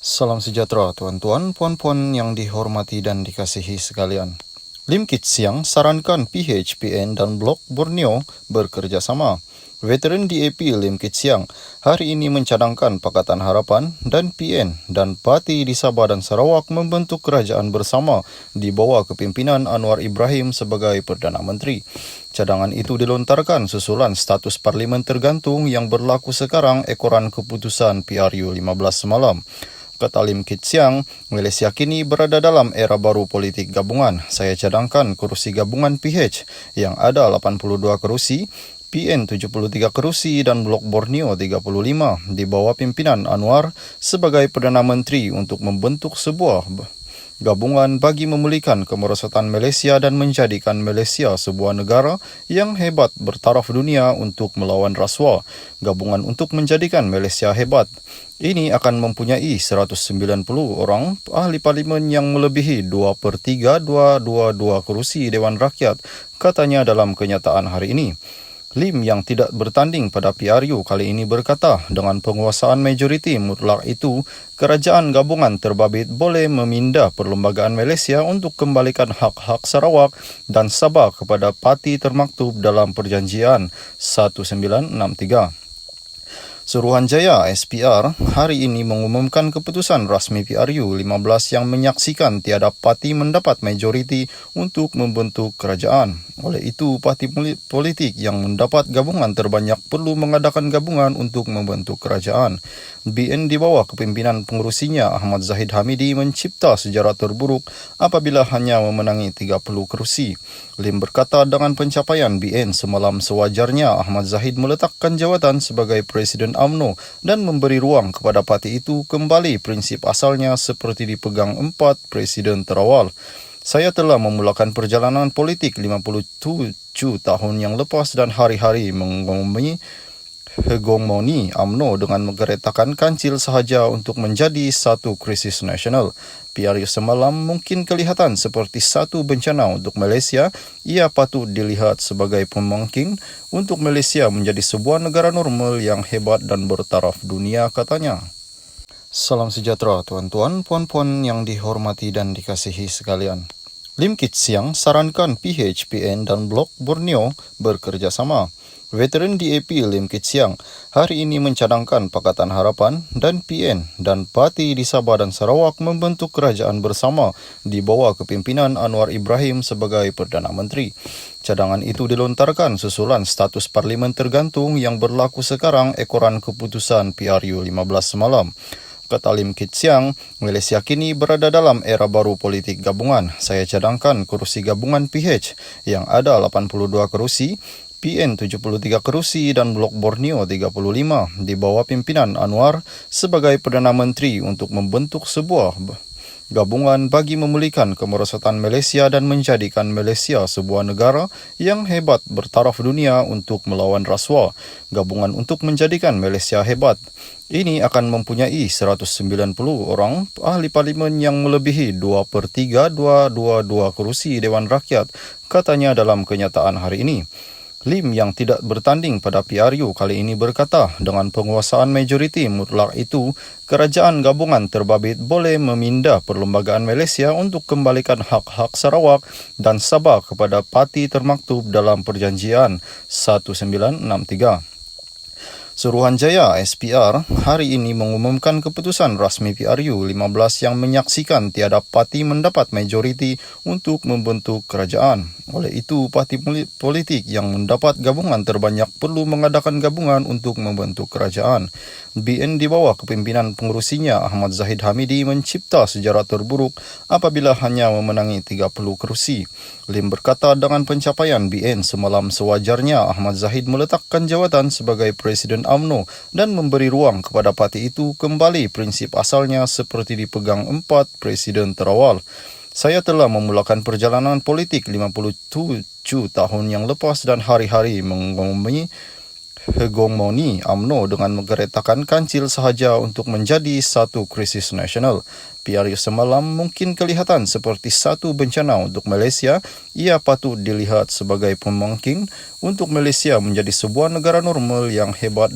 Salam sejahtera tuan-tuan, puan-puan yang dihormati dan dikasihi sekalian. Lim Kit Siang sarankan PHPN dan Blok Borneo bekerja sama. Veteran DAP Lim Kit Siang hari ini mencadangkan Pakatan Harapan dan PN dan Parti di Sabah dan Sarawak membentuk kerajaan bersama di bawah kepimpinan Anwar Ibrahim sebagai Perdana Menteri. Cadangan itu dilontarkan susulan status parlimen tergantung yang berlaku sekarang ekoran keputusan PRU 15 semalam. Kata Lim Kit Siang, Malaysia kini berada dalam era baru politik gabungan. Saya cadangkan kerusi gabungan PH yang ada 82 kerusi, PN 73 kerusi dan Blok Borneo 35 di bawah pimpinan Anwar sebagai Perdana Menteri untuk membentuk sebuah gabungan bagi memulihkan kemerosotan Malaysia dan menjadikan Malaysia sebuah negara yang hebat bertaraf dunia untuk melawan rasuah. Gabungan untuk menjadikan Malaysia hebat. Ini akan mempunyai 190 orang ahli parlimen yang melebihi 2/3 222 kerusi Dewan Rakyat, katanya dalam kenyataan hari ini. Lim yang tidak bertanding pada PRU kali ini berkata, dengan penguasaan majoriti mutlak itu, kerajaan gabungan terbabit boleh memindah Perlembagaan Malaysia untuk kembalikan hak-hak Sarawak dan Sabah kepada parti termaktub dalam Perjanjian 1963. Suruhanjaya SPR hari ini mengumumkan keputusan rasmi PRU 15 yang menyaksikan tiada parti mendapat majoriti untuk membentuk kerajaan. Oleh itu, parti politik yang mendapat gabungan terbanyak perlu mengadakan gabungan untuk membentuk kerajaan. BN di bawah kepimpinan pengurusinya Ahmad Zahid Hamidi mencipta sejarah terburuk apabila hanya memenangi 30 kerusi. Lim berkata dengan pencapaian BN semalam sewajarnya Ahmad Zahid meletakkan jawatan sebagai Presiden UMNO dan memberi ruang kepada parti itu kembali prinsip asalnya seperti dipegang 4 presiden terawal. Saya telah memulakan perjalanan politik 57 tahun yang lepas dan hari-hari mengomongkan hegemoni UMNO dengan menggeretakan kancil sahaja untuk menjadi satu krisis nasional. PRU semalam mungkin kelihatan seperti satu bencana untuk Malaysia. Ia patut dilihat sebagai pemangking untuk Malaysia menjadi sebuah negara normal yang hebat dan bertaraf dunia, katanya. Salam sejahtera tuan-tuan, puan-puan yang dihormati dan dikasihi sekalian. Lim Kit Siang sarankan PHPN dan Blok Borneo bekerja sama. Veteran DAP Lim Kit Siang hari ini mencadangkan Pakatan Harapan dan PN dan Parti di Sabah dan Sarawak membentuk kerajaan bersama di bawah kepimpinan Anwar Ibrahim sebagai Perdana Menteri. Cadangan itu dilontarkan susulan status parlimen tergantung yang berlaku sekarang ekoran keputusan PRU 15 semalam. Kata Lim Kit Siang, Malaysia kini berada dalam era baru politik gabungan. Saya cadangkan kerusi gabungan PH yang ada 82 kerusi, PN 73 kerusi dan Blok Borneo 35 di bawah pimpinan Anwar sebagai Perdana Menteri untuk membentuk sebuah gabungan bagi memulihkan kemerosotan Malaysia dan menjadikan Malaysia sebuah negara yang hebat bertaraf dunia untuk melawan rasuah. Gabungan untuk menjadikan Malaysia hebat. Ini akan mempunyai 190 orang ahli parlimen yang melebihi 2/3 222 kerusi Dewan Rakyat, katanya dalam kenyataan hari ini. Lim yang tidak bertanding pada PRU kali ini berkata, dengan penguasaan majoriti mutlak itu, kerajaan gabungan terbabit boleh memindah Perlembagaan Malaysia untuk kembalikan hak-hak Sarawak dan Sabah kepada parti termaktub dalam Perjanjian 1963. Suruhanjaya SPR hari ini mengumumkan keputusan rasmi PRU 15 yang menyaksikan tiada parti mendapat majoriti untuk membentuk kerajaan. Oleh itu, parti politik yang mendapat gabungan terbanyak perlu mengadakan gabungan untuk membentuk kerajaan. BN di bawah kepimpinan pengurusinya Ahmad Zahid Hamidi mencipta sejarah terburuk apabila hanya memenangi 30 kerusi. Lim berkata dengan pencapaian BN semalam sewajarnya Ahmad Zahid meletakkan jawatan sebagai Presiden UMNO dan memberi ruang kepada parti itu kembali prinsip asalnya seperti dipegang 4 presiden terawal. Saya telah memulakan perjalanan politik 57 tahun yang lepas dan hari-hari mengomongkan hegemoni UMNO dengan menggeretakan kancil sahaja untuk menjadi satu krisis nasional. PRU semalam mungkin kelihatan seperti satu bencana untuk Malaysia. Ia patut dilihat sebagai pemangking untuk Malaysia menjadi sebuah negara normal yang hebat